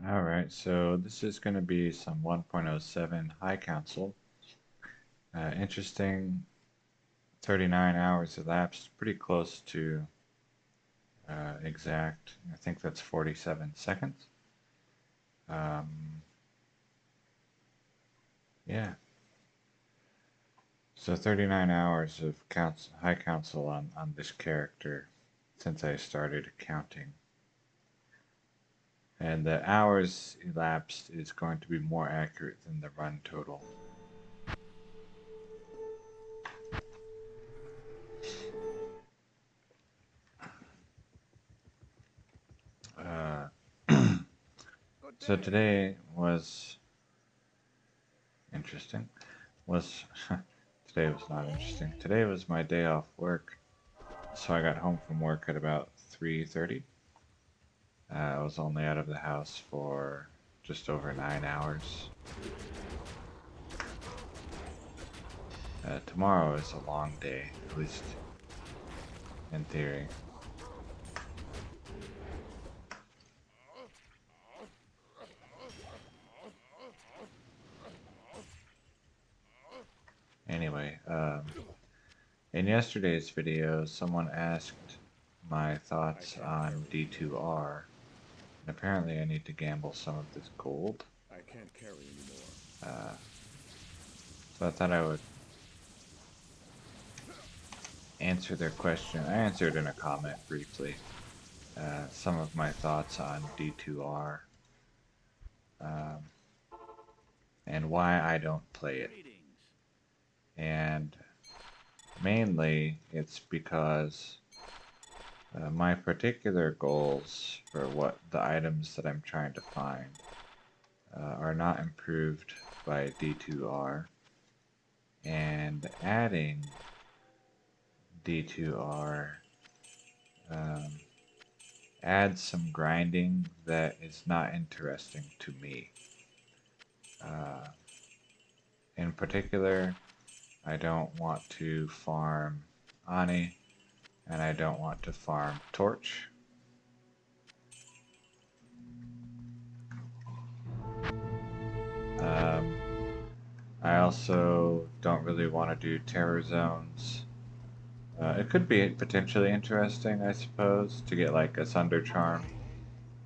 Alright, so this is going to be some 1.07 High Council. Interesting, 39 hours elapsed, pretty close to exact. I think that's 47 seconds. Um, yeah, so 39 hours of High Council on this character since I started counting. And the hours elapsed is going to be more accurate than the run total. Uh, so today was interesting. Was Today was not interesting. Today was my day off work, so I got home from work at about 3:30. I was only out of the house for just over 9 hours. Tomorrow is a long day, at least in theory. Anyway, in yesterday's video, someone asked my thoughts on D2R, and apparently I need to gamble some of this gold. I can't carry anymore. So I thought I would answer their question. I answered in a comment briefly some of my thoughts on D2R um, and why I don't play it. And mainly it's because my particular goals for what the items that I'm trying to find are not improved by D2R, and adding D2R adds some grinding that is not interesting to me. In particular, I don't want to farm Ani, and I don't want to farm Torch. I also don't really want to do Terror Zones. It could be potentially interesting, I suppose, to get like a Sunder Charm.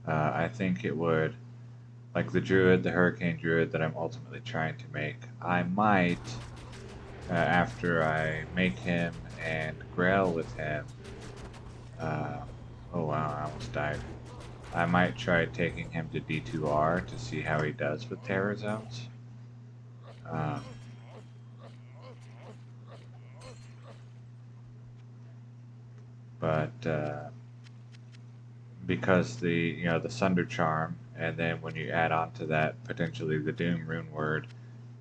I think it would, like the Druid, the Hurricane Druid that I'm ultimately trying to make. I might, after I make him and Grail with him, oh wow, I almost died. I might try taking him to D2R to see how he does with Terror Zones. Um, but because the Sunder Charm, and then when you add on to that potentially the Doom Rune Word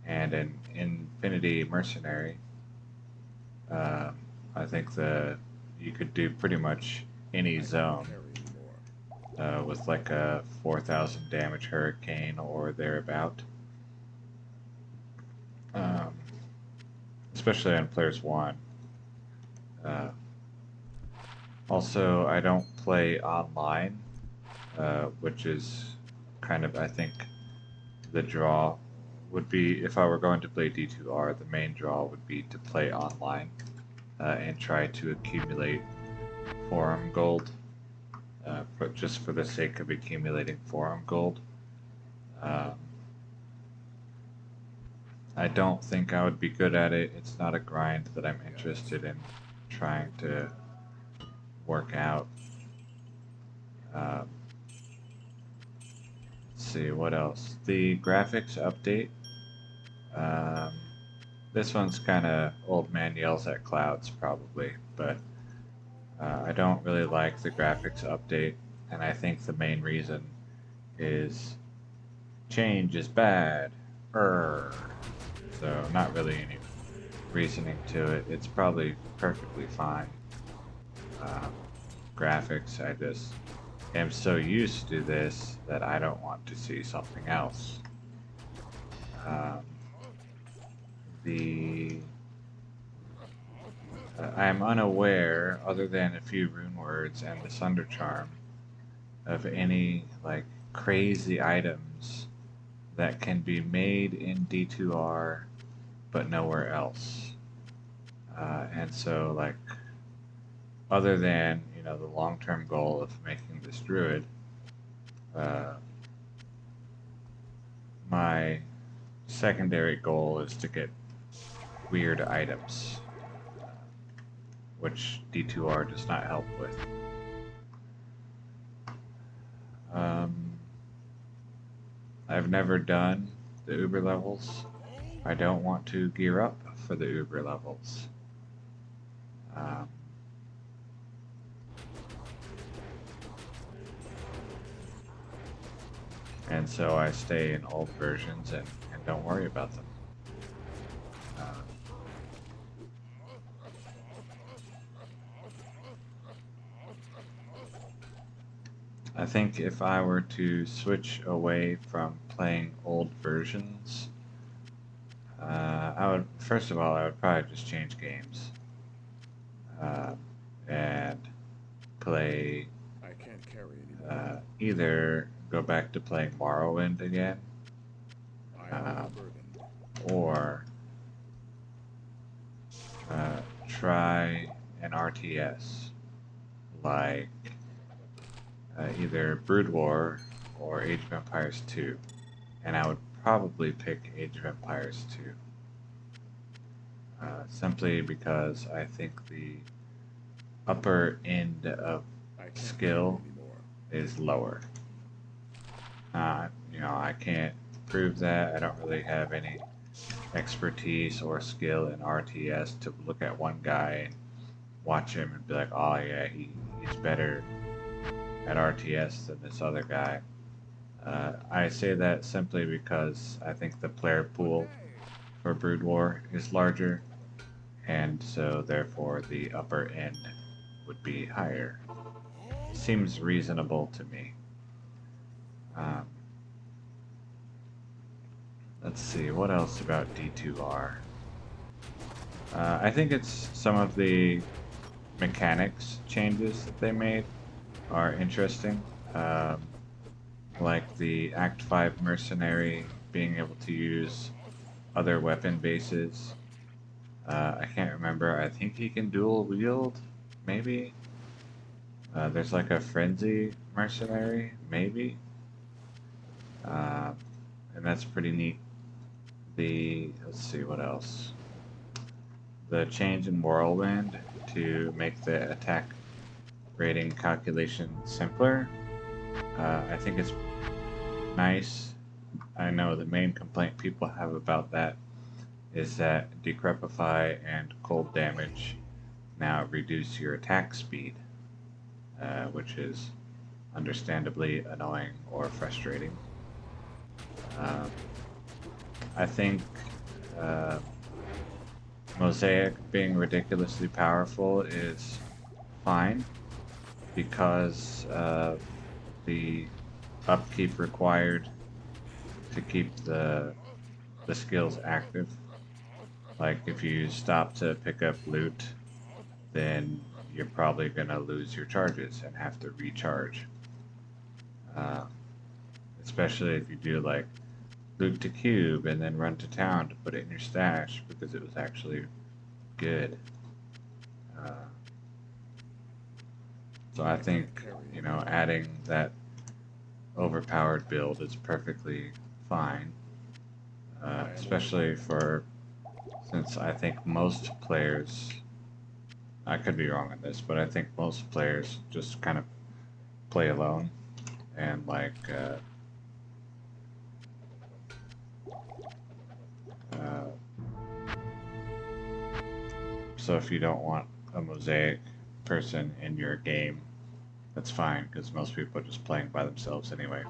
and an Infinity Mercenary, um, I think you could do pretty much any zone with like a 4,000 damage Hurricane or thereabout. Um, Especially on Players 1. Uh, Also, I don't play online, which is kind of, I think, the draw would be, if I were going to play D2R, the main draw would be to play online and try to accumulate forum gold, but just for the sake of accumulating forum gold. Um, I don't think I would be good at it. It's not a grind that I'm interested in trying to work out. Um, let's see, what else? The graphics update. Um, this one's kind of old man yells at clouds, probably, but I don't really like the graphics update, and I think the main reason is change is bad. Err. So, not really any reasoning to it. It's probably perfectly fine. Um, Graphics, I just am so used to this that I don't want to see something else. Um, the I am unaware, other than a few rune words and the Sunder Charm, of any like crazy items that can be made in D2R but nowhere else. And so, like, other than, you know, the long-term goal of making this druid, my secondary goal is to get weird items, which D2R does not help with. I've never done the Uber levels. I don't want to gear up for the Uber levels. And so I stay in old versions and don't worry about them. I think if I were to switch away from playing old versions, I would, first of all, I would probably just change games and play, I can't carry anymore. either go back to playing Morrowind again, I am overburdened. or try an RTS like either Brood War or Age of Empires 2, and I would probably pick Age of Empires 2, simply because I think the upper end of I can't skill carry anymore. is lower. You know, I can't prove that. I don't really have any expertise or skill in RTS to look at one guy and watch him and be like, oh yeah, he's better at RTS than this other guy. I say that simply because I think the player pool for Brood War is larger, and so therefore the upper end would be higher. Seems reasonable to me. Let's see, what else about D2R? I think it's some of the mechanics changes that they made are interesting. Like the Act 5 mercenary being able to use other weapon bases. I can't remember, I think he can dual wield, maybe? There's like a frenzy mercenary, maybe? And that's pretty neat. Let's see, what else? The change in Whirlwind to make the attack rating calculation simpler. I think it's nice. I know the main complaint people have about that is that Decrepify and Cold Damage now reduce your attack speed, which is understandably annoying or frustrating. I think Mosaic being ridiculously powerful is fine because of the upkeep required to keep the skills active. Like if you stop to pick up loot, then you're probably gonna lose your charges and have to recharge. Especially if you do like loot to cube and then run to town to put it in your stash because it was actually good. So I think, you know, adding that overpowered build is perfectly fine, especially since I think most players, I could be wrong on this, but I think most players just kind of play alone and like so if you don't want a Mosaic person in your game, that's fine because most people are just playing by themselves anyway.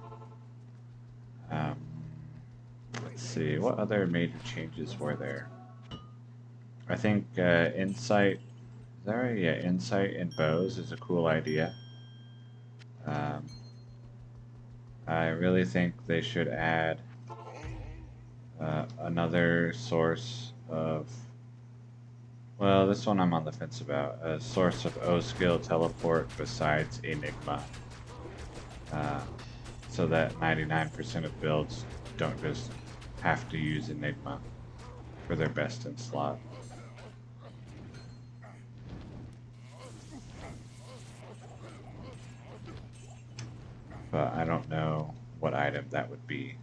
Let's see, what other major changes were there? I think insight, is that right? Yeah, insight in bows is a cool idea. I really think they should add another source of, well, this one I'm on the fence about, a source of O skill teleport besides Enigma. so that 99% of builds don't just have to use Enigma for their best in slot. But I don't know what item that would be.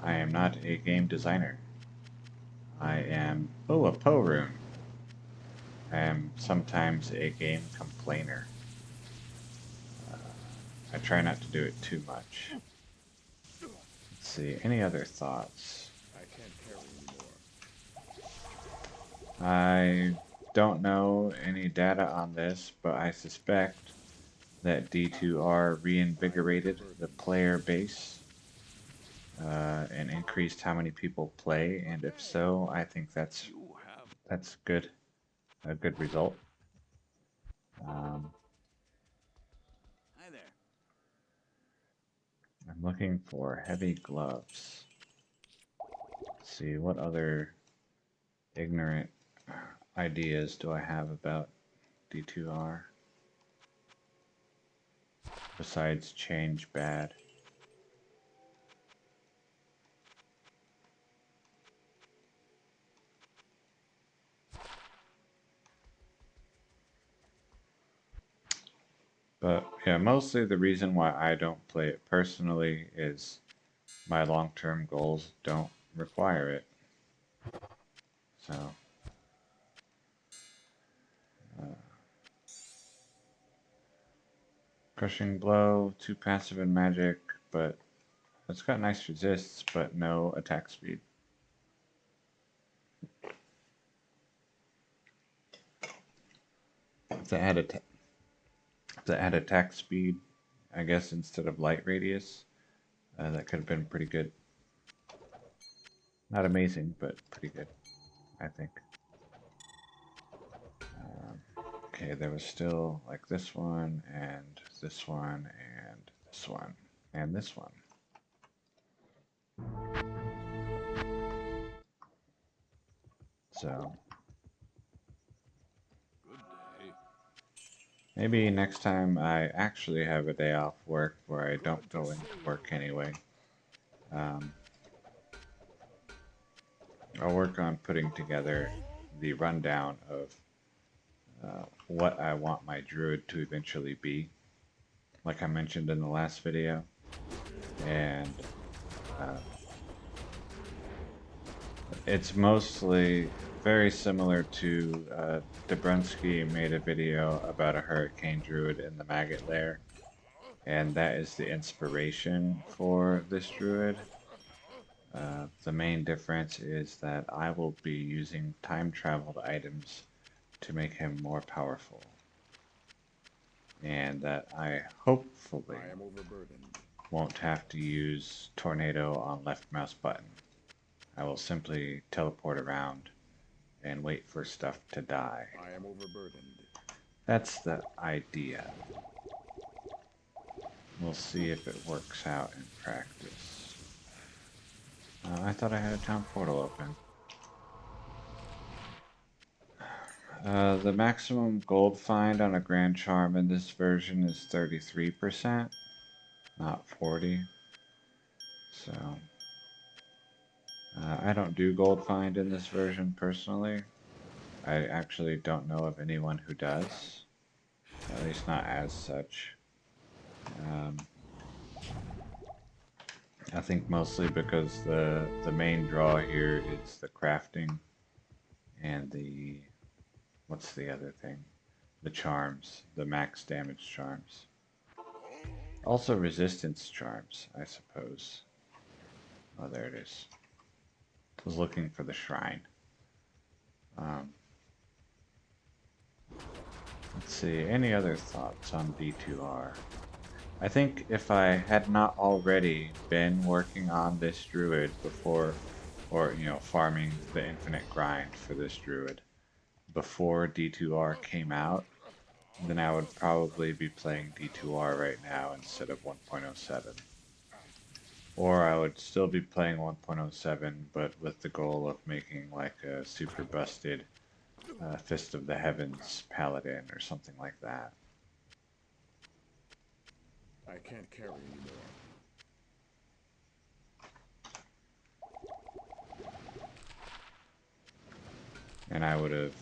I am not a game designer. I am, oh, a Poe rune. I am sometimes a game complainer. I try not to do it too much. Let's see, any other thoughts? I can't carry anymore. I don't know any data on this, but I suspect that D2R reinvigorated the player base and increased how many people play, and if so, I think that's good, a good result. Hi there. I'm looking for heavy gloves. Let's see, what other ignorant ideas do I have about D2R besides change bad? But yeah, mostly the reason why I don't play it personally is my long-term goals don't require it. So, crushing blow, 2 passive and magic, but it's got nice resists, but no attack speed. To add attack speed, I guess instead of light radius, that could have been pretty good. Not amazing, but pretty good, I think. Okay, there was still like this one, and this one, and this one, and this one. So, Good day. maybe next time I actually have a day off work where I don't go into work anyway. I'll work on putting together the rundown of what I want my druid to eventually be, like I mentioned in the last video, and it's mostly very similar to Dabrunsky made a video about a hurricane druid in the maggot lair, and that is the inspiration for this druid. The main difference is that I will be using time-traveled items to make him more powerful, and that I hopefully I am overburdened. won't have to use tornado on left mouse button. I will simply teleport around and wait for stuff to die. I am overburdened. That's the idea. We'll see if it works out in practice. I thought I had a town portal open. The maximum gold find on a Grand Charm in this version is 33%, not 40. So, I don't do gold find in this version personally. I actually don't know of anyone who does, at least not as such. I think mostly because the main draw here is the crafting and the, what's the other thing? The charms, the max damage charms. Also resistance charms, I suppose. Oh, there it is. I was looking for the shrine. Let's see, any other thoughts on D2R? I think if I had not already been working on this druid before, or, you know, farming the infinite grind for this druid before D2R came out, then I would probably be playing D2R right now instead of 1.07. Or I would still be playing 1.07, but with the goal of making like a super busted Fist of the Heavens Paladin or something like that. I can't carry anymore. And I would have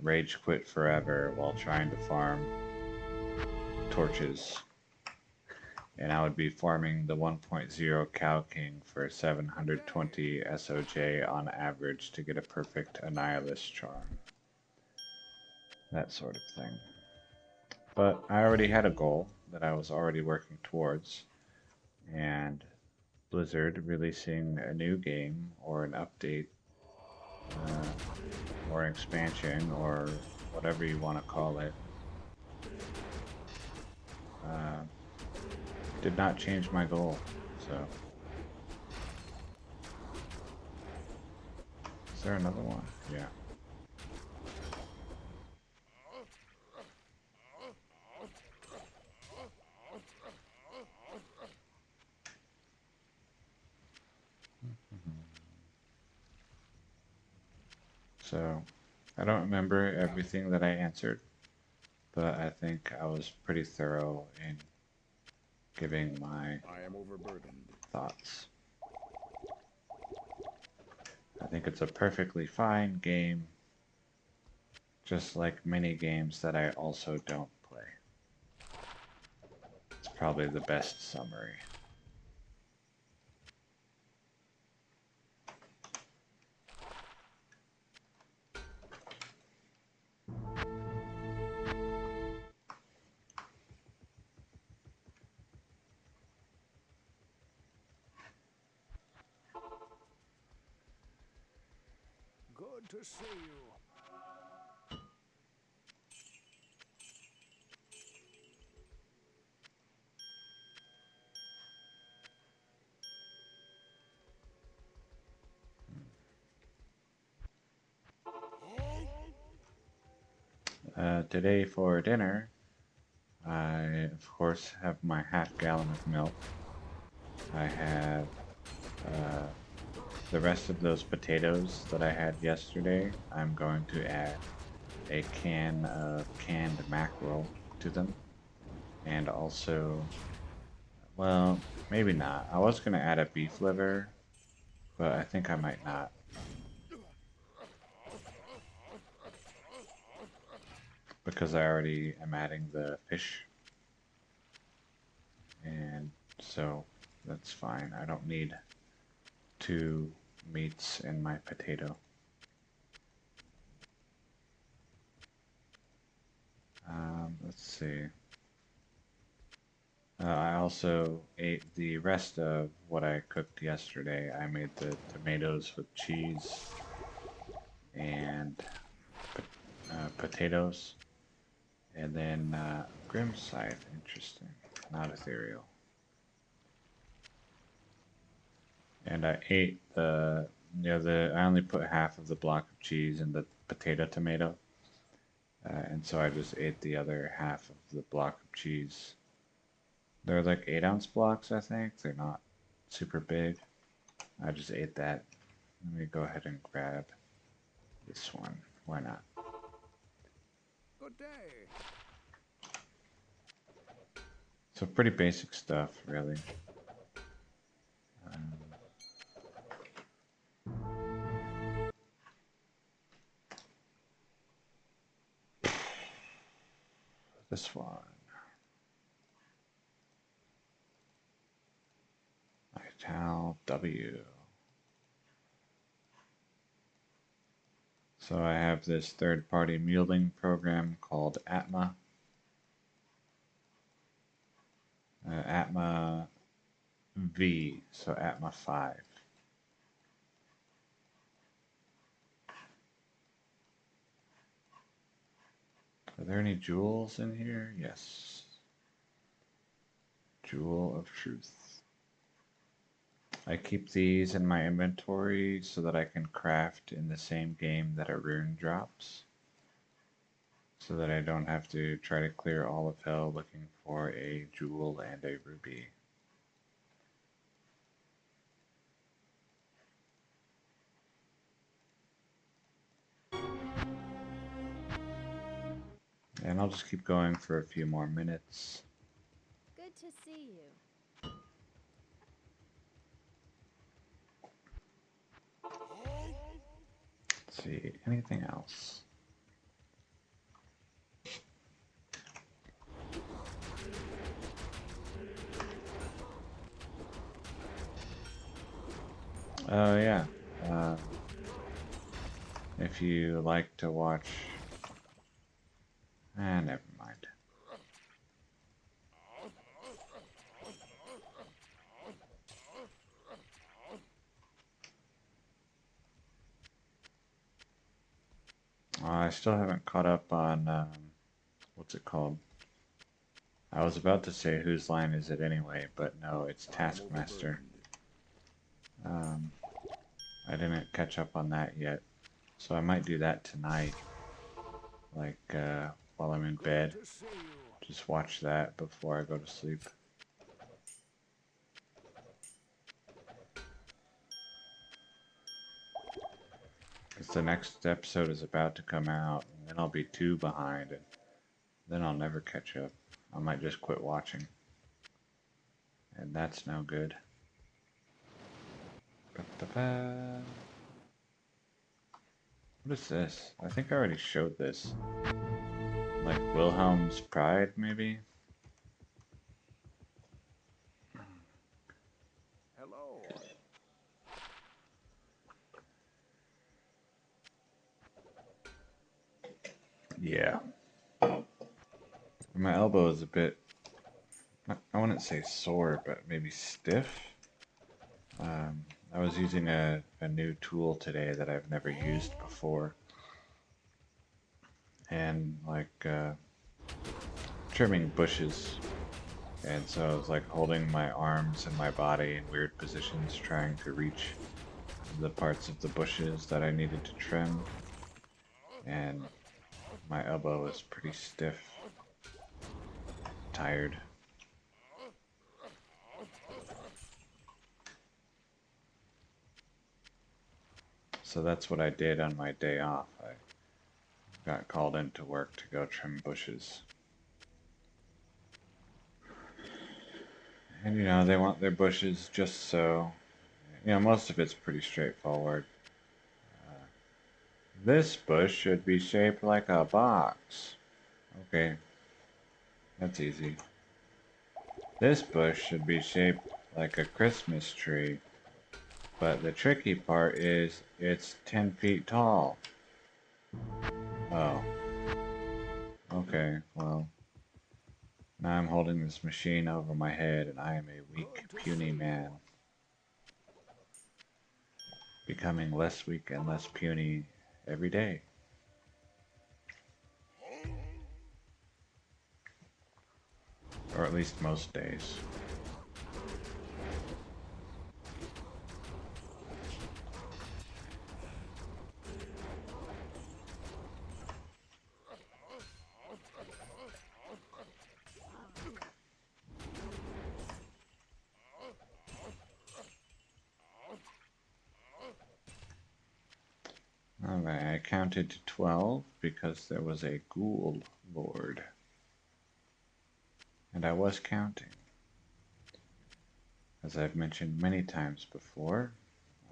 rage quit forever while trying to farm torches. And I would be farming the 1.0 Cow King for 720 SOJ on average to get a perfect Annihilus charm. That sort of thing. But I already had a goal that I was already working towards, and Blizzard releasing a new game or an update uh, or an expansion or whatever you want to call it uh, did not change my goal. So, is there another one? Yeah. So, I don't remember everything that I answered, but I think I was pretty thorough in giving my I am overburdened. thoughts. I think it's a perfectly fine game, just like many games that I also don't play. It's probably the best summary. Good to see you. Today for dinner, I of course have my half-gallon of milk. I have uh, the rest of those potatoes that I had yesterday. I'm going to add a can of canned mackerel to them, and also, well, maybe not. I was going to add a beef liver, but I think I might not, because I already am adding the fish, and so that's fine. I don't need two meats in my potato. Let's see. I also ate the rest of what I cooked yesterday. I made the tomatoes with cheese and potatoes, and then Grim Scythe. Interesting, not ethereal. And I ate I only put half of the block of cheese in the potato tomato, and so I just ate the other half of the block of cheese. They're like 8-ounce blocks, I think. They're not super big. I just ate that. Let me go ahead and grab this one. Why not? Good day. So pretty basic stuff, really. Um, this one. Ital W. So I have this third-party muling program called Atma. Atma V, so Atma 5. Are there any jewels in here? Yes. Jewel of Truth. I keep these in my inventory so that I can craft in the same game that a rune drops, so that I don't have to try to clear all of hell looking for a jewel and a ruby. And I'll just keep going for a few more minutes. Good see you. Let's see, anything else? Oh yeah. If you like to watch, never mind. I still haven't caught up on what's it called? I was about to say whose line is it anyway, but no, it's Taskmaster. I didn't catch up on that yet, so I might do that tonight, like while I'm in bed. To see you. Just watch that before I go to sleep. Because the next episode is about to come out, and then I'll be 2 behind, and then I'll never catch up. I might just quit watching. And that's no good. Ba-ba-ba. What is this? I think I already showed this. Like Wilhelm's Pride, maybe? Hello. Yeah. My elbow is a bit, I wouldn't say sore, but maybe stiff. I was using a new tool today that I've never used before. And like trimming bushes. And so I was like holding my arms and my body in weird positions trying to reach the parts of the bushes that I needed to trim. And my elbow is pretty stiff. Tired. So that's what I did on my day off. I got called into work to go trim bushes. And you know, they want their bushes just so, you know, most of it's pretty straightforward. This bush should be shaped like a box. Okay, that's easy. This bush should be shaped like a Christmas tree. But the tricky part is it's 10 feet tall. Oh. Okay, well. Now I'm holding this machine over my head and I am a weak, puny man. Becoming less weak and less puny every day. Or at least most days. Alright, I counted to 12 because there was a ghoul lord. And I was counting. As I've mentioned many times before,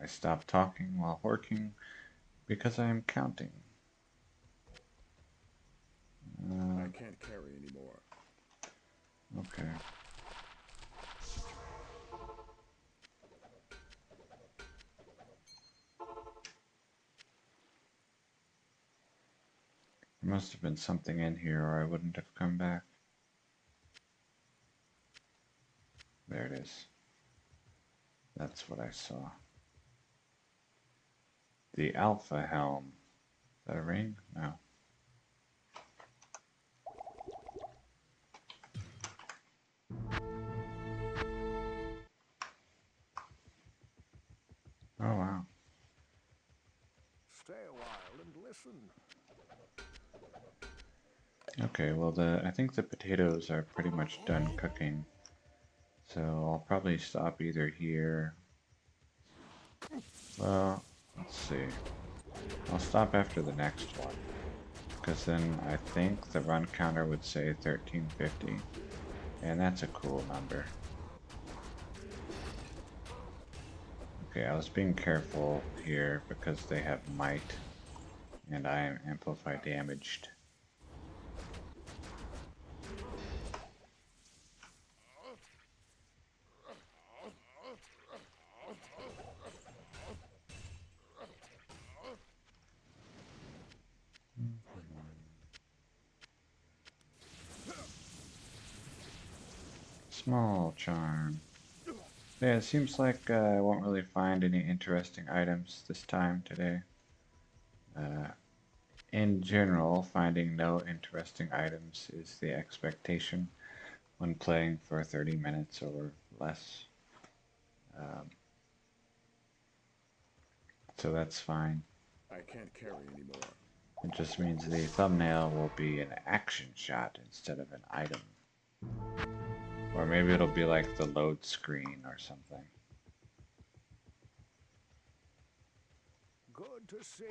I stopped talking while working because I am counting. I can't carry anymore. Okay. There must have been something in here or I wouldn't have come back. There it is. That's what I saw. The Alpha Helm. Is that a ring? No. Oh wow. Stay a while and listen. Okay, well I think the potatoes are pretty much done cooking. So I'll probably stop either here. Well, let's see. I'll stop after the next one. Because then I think the run counter would say 1350. And that's a cool number. Okay, I was being careful here because they have might, and I am amplify damaged. Small charm. Yeah, it seems like I won't really find any interesting items this time today. In general, finding no interesting items is the expectation when playing for 30 minutes or less. Um, so that's fine. I can't carry anymore. It just means the thumbnail will be an action shot instead of an item. Or maybe it'll be like the load screen or something. Good to see you.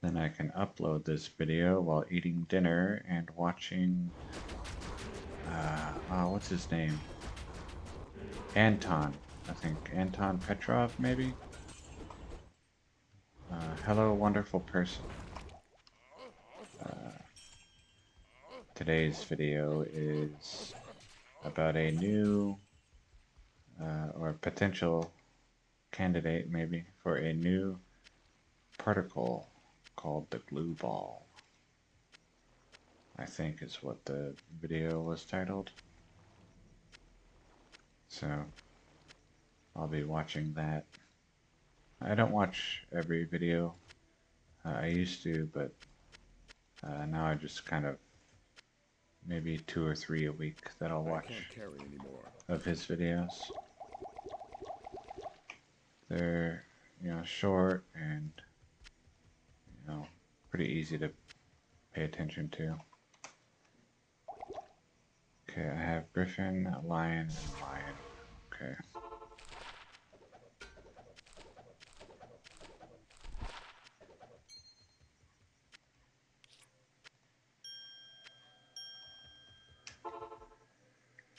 Then I can upload this video while eating dinner and watching, what's his name? Anton. I think Anton Petrov, maybe? Hello, wonderful person. Today's video is about a new, or potential candidate, maybe, for a new particle called the glue ball. I think is what the video was titled. So I'll be watching that. I don't watch every video. I used to, but now I just kind of maybe 2 or 3 a week that I'll I watch can't carry anymore. of his videos. They're, short and, pretty easy to pay attention to. Okay, I have Griffin, Lion, and Lion. Okay.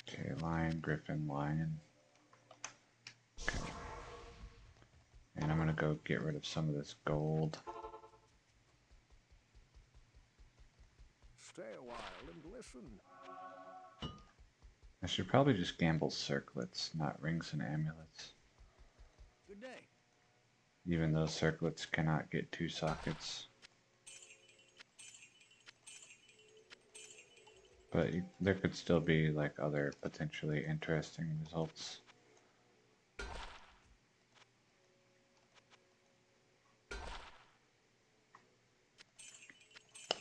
Okay, Lion, Griffin, Lion. Okay. And I'm gonna go get rid of some of this gold. Stay a while and listen. I should probably just gamble circlets, not rings and amulets. Good day. Even though circlets cannot get 2 sockets. But there could still be like other potentially interesting results.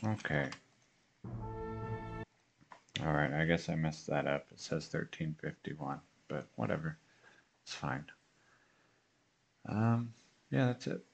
Okay. Alright, I guess I messed that up. It says 1351, but whatever. It's fine. Yeah, that's it.